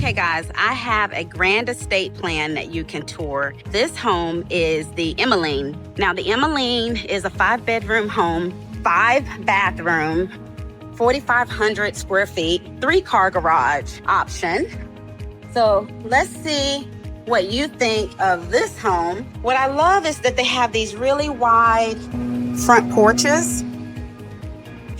Okay guys, I have a grand estate plan that you can tour. This home is the Emeline. Now the Emeline is a 5-bedroom home, 5-bathroom, 4,500 square feet, 3-car garage option. So let's see what you think of this home. What I love is that they have these really wide front porches.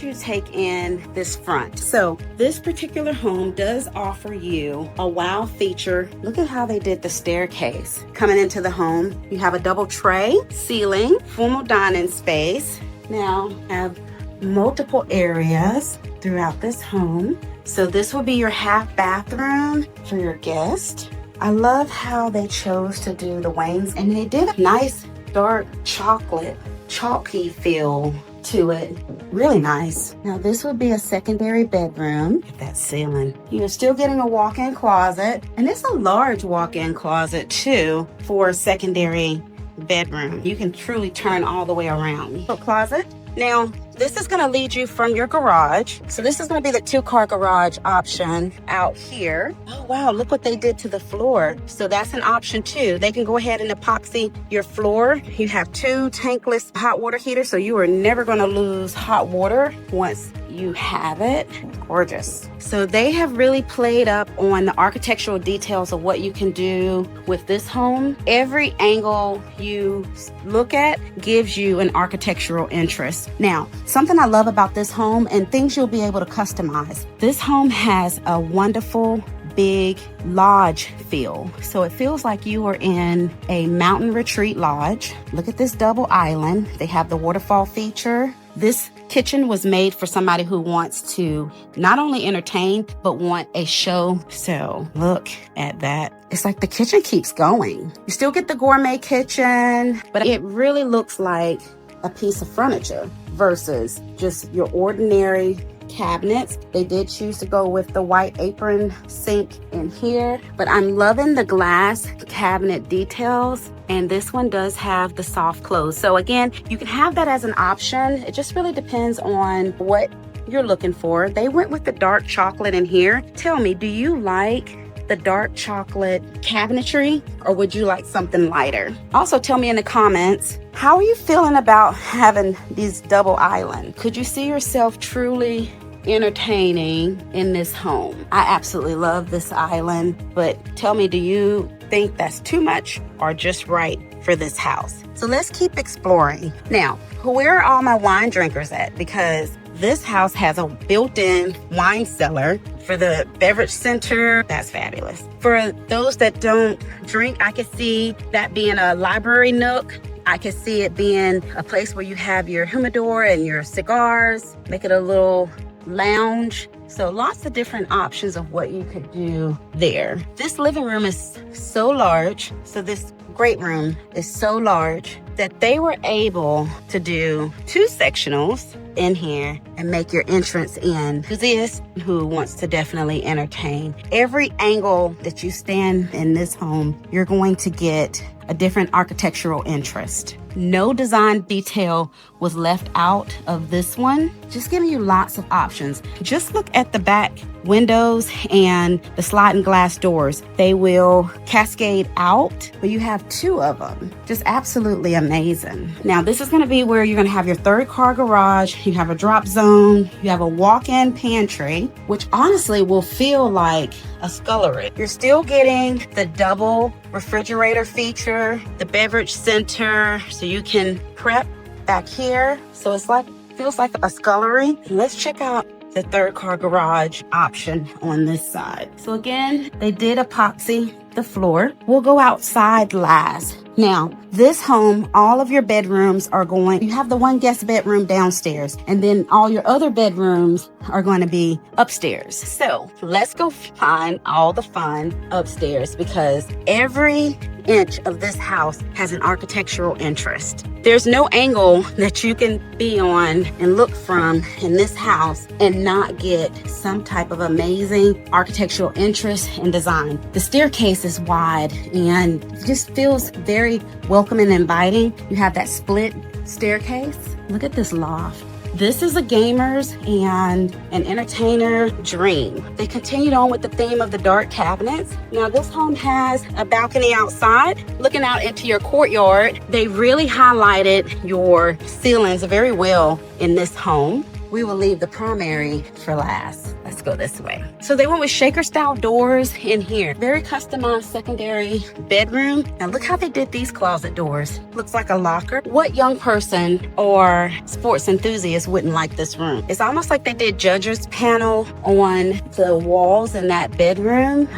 You take in this front. So this particular home does offer you a wow feature. Look at how they did the staircase. Coming into the home, you have a double tray ceiling, formal dining space. Now have multiple areas throughout this home. So this will be your half bathroom for your guest. I love how they chose to do the wings, and they did a nice dark chocolate, chalky feel to it. Really nice. Now this would be a secondary bedroom. Look at that ceiling. You're still getting a walk-in closet, and it's a large walk-in closet too for a secondary bedroom. You can truly turn all the way around. So closet. Now this is going to lead you from your garage. So this is going to be the 2-car garage option out here. Oh wow, look what they did to the floor. So that's an option too. They can go ahead and epoxy your floor. You have 2 tankless hot water heaters, so you are never going to lose hot water once you have it. Gorgeous. So they have really played up on the architectural details of what you can do with this home. Every angle you look at gives you an architectural interest. Now, something I love about this home, and things you'll be able to customize. This home has a wonderful big lodge feel. So it feels like you are in a mountain retreat lodge. Look at this double island. They have the waterfall feature. This kitchen was made for somebody who wants to not only entertain, but want a show. So look at that. It's like the kitchen keeps going. You still get the gourmet kitchen, but it really looks like a piece of furniture versus just your ordinary cabinets. They did choose to go with the white apron sink in here, but I'm loving the glass cabinet details, and this one does have the soft close. So again, you can have that as an option. It just really depends on what you're looking for. They went with the dark chocolate in here. Tell me, do you like the dark chocolate cabinetry, or would you like something lighter? Also tell me in the comments, how are you feeling about having these double island? Could you see yourself truly entertaining in this home? I absolutely love this island, but tell me, do you think that's too much or just right for this house? So let's keep exploring. Now, where are all my wine drinkers at? Because this house has a built-in wine cellar for the beverage center. That's fabulous. For those that don't drink, I could see that being a library nook. I could see it being a place where you have your humidor and your cigars, make it a little lounge. So lots of different options of what you could do there. This living room is so large. So this great room is so large that they were able to do 2 sectionals in here and make your entrance in enthusiast who wants to definitely entertain. Every angle that you stand in this home, you're going to get a different architectural interest. No design detail was left out of this one. Just giving you lots of options. Just look at the back windows and the sliding glass doors. They will cascade out, but you have 2 of them. Just absolutely amazing. Now this is going to be where you're going to have your 3rd-car garage. You have a drop zone. You have a walk-in pantry, which honestly will feel like a scullery. You're still getting the double refrigerator feature, the beverage center, so you can prep back here. So it's like, feels like a scullery. Let's check out the 3rd-car garage option on this side. So again, they did epoxy the floor. We'll go outside last. Now, this home, all of your bedrooms are going, you have the 1 guest bedroom downstairs, and then all your other bedrooms are going to be upstairs. So let's go find all the fun upstairs, because every inch of this house has an architectural interest. There's no angle that you can be on and look from in this house and not get some type of amazing architectural interest and design. The staircase is wide and just feels very welcoming and inviting. You have that split staircase. Look at this loft. This is a gamer's and an entertainer dream. They continued on with the theme of the dark cabinets. Now this home has a balcony outside looking out into your courtyard. They really highlighted your ceilings very well in this home. We will leave the primary for last. Let's go this way. So they went with shaker style doors in here. Very customized secondary bedroom. Now look how they did these closet doors. Looks like a locker. What young person or sports enthusiast wouldn't like this room? It's almost like they did judge's panel on the walls in that bedroom.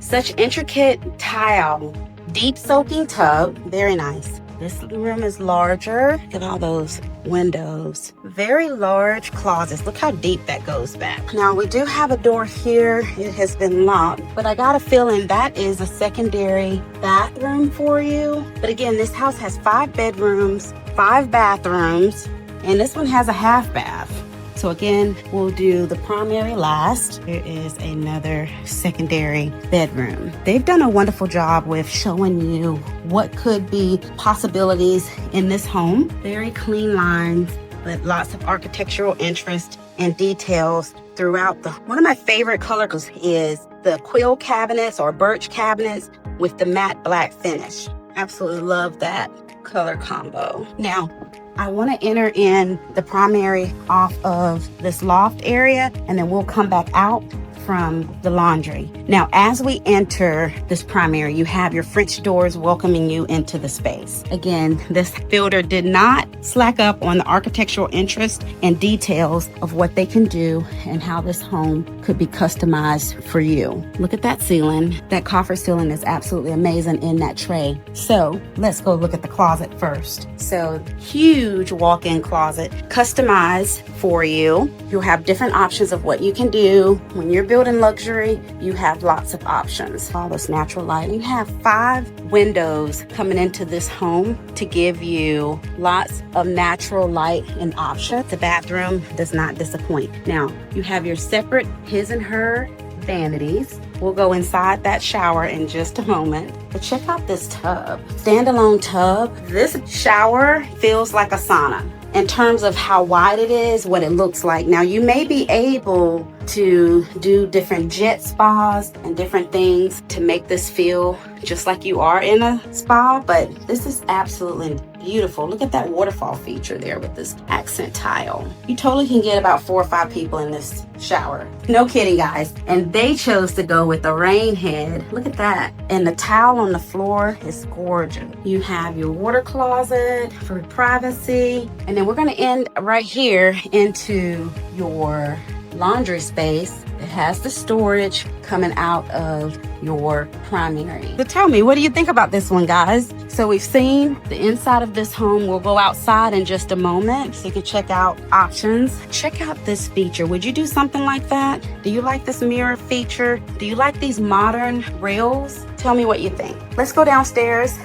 Such intricate tile. Deep soaking tub. Very nice. This room is larger. Look at all those windows. Very large closets. Look how deep that goes back. Now we do have a door here. It has been locked, but I got a feeling that is a secondary bathroom for you. But again, this house has 5 bedrooms, 5 bathrooms, and this one has a half bath. So again, we'll do the primary last. Here is another secondary bedroom. They've done a wonderful job with showing you what could be possibilities in this home. Very clean lines, but lots of architectural interest and details throughout. One of my favorite colors is the quill cabinets or birch cabinets with the matte black finish. Absolutely love that color combo. Now, I want to enter in the primary off of this loft area, and then we'll come back out from the laundry. Now, as we enter this primary, you have your French doors welcoming you into the space. Again, this builder did not slack up on the architectural interest and details of what they can do and how this home could be customized for you. Look at that ceiling. That coffer ceiling is absolutely amazing in that tray. So let's go look at the closet first. So huge walk-in closet, customized for you. You'll have different options of what you can do. When you're building luxury, you have lots of options. All this natural light. You have 5 windows coming into this home to give you lots of natural light and options. The bathroom does not disappoint. Now, you have your separate his and her vanities. We'll go inside that shower in just a moment. But check out this tub. Standalone tub. This shower feels like a sauna in terms of how wide it is, what it looks like. Now, you may be able to do different jet spas and different things to make this feel just like you are in a spa, but this is absolutely beautiful. Look at that waterfall feature there with this accent tile. You totally can get about 4 or 5 people in this shower. No kidding, guys. And they chose to go with the rain head. Look at that. And the towel on the floor is gorgeous. You have your water closet for privacy. And then we're going to end right here into your laundry space. It has the storage coming out of your primary. So tell me, what do you think about this one, guys? So we've seen the inside of this home. We'll go outside in just a moment so you can check out options. Check out this feature. Would you do something like that? Do you like this mirror feature? Do you like these modern rails? Tell me what you think. Let's go downstairs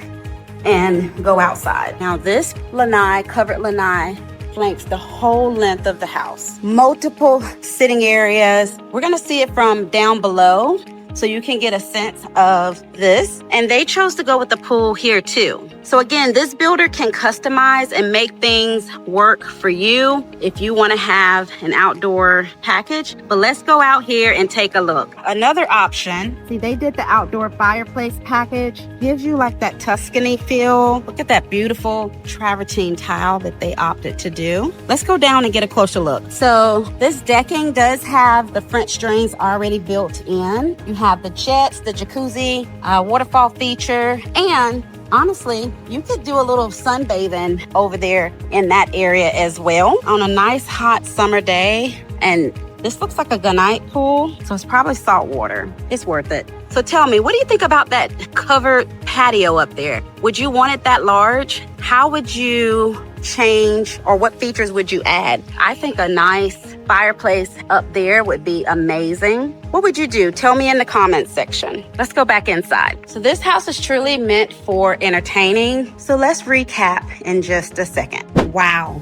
and go outside. Now this lanai, covered lanai, flanks the whole length of the house. Multiple sitting areas. We're gonna see it from down below so you can get a sense of this. And they chose to go with the pool here too. So again, this builder can customize and make things work for you if you want to have an outdoor package. But let's go out here and take a look. Another option, see, they did the outdoor fireplace package. Gives you like that Tuscany feel. Look at that beautiful travertine tile that they opted to do. Let's go down and get a closer look. So this decking does have the French drains already built in. You have the jets, the jacuzzi, waterfall feature, and honestly, you could do a little sunbathing over there in that area as well on a nice hot summer day. And this looks like a gunite pool, so it's probably salt water. It's worth it. So tell me, what do you think about that covered patio up there? Would you want it that large? How would you change, or what features would you add? I think a nice fireplace up there would be amazing. What would you do? Tell me in the comments section. Let's go back inside. So this house is truly meant for entertaining. So let's recap in just a second. Wow.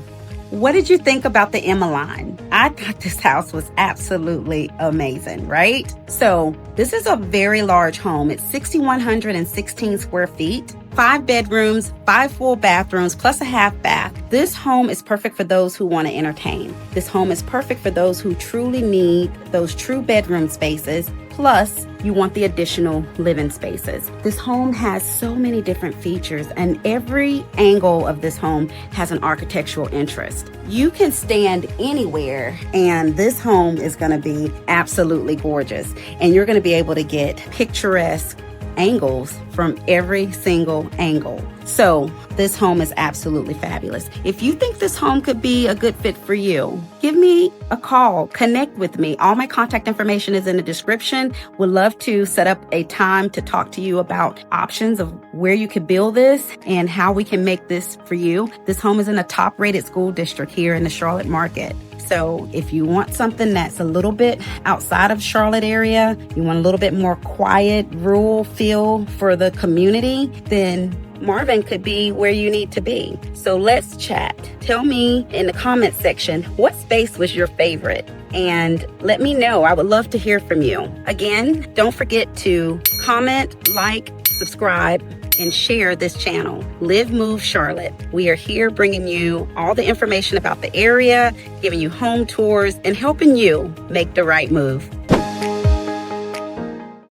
What did you think about the Emeline? I thought this house was absolutely amazing, right? So this is a very large home. It's 6,116 square feet, 5 bedrooms, 5 full bathrooms, plus a half bath. This home is perfect for those who want to entertain. This home is perfect for those who truly need those true bedroom spaces. Plus, you want the additional living spaces. This home has so many different features, and every angle of this home has an architectural interest. You can stand anywhere, and this home is going to be absolutely gorgeous. And you're going to be able to get picturesque angles from every single angle. So this home is absolutely fabulous. If you think this home could be a good fit for you, give me a call, connect with me. All my contact information is in the description. Would love to set up a time to talk to you about options of where you could build this and how we can make this for you. This home is in a top-rated school district here in the Charlotte market. So if you want something that's a little bit outside of Charlotte area, you want a little bit more quiet, rural feel for the community, then Marvin could be where you need to be. So let's chat. Tell me in the comment section, what space was your favorite? And let me know. I would love to hear from you. Again, don't forget to comment, like, subscribe, and share this channel, Live Move Charlotte. We are here bringing you all the information about the area, giving you home tours, and helping you make the right move.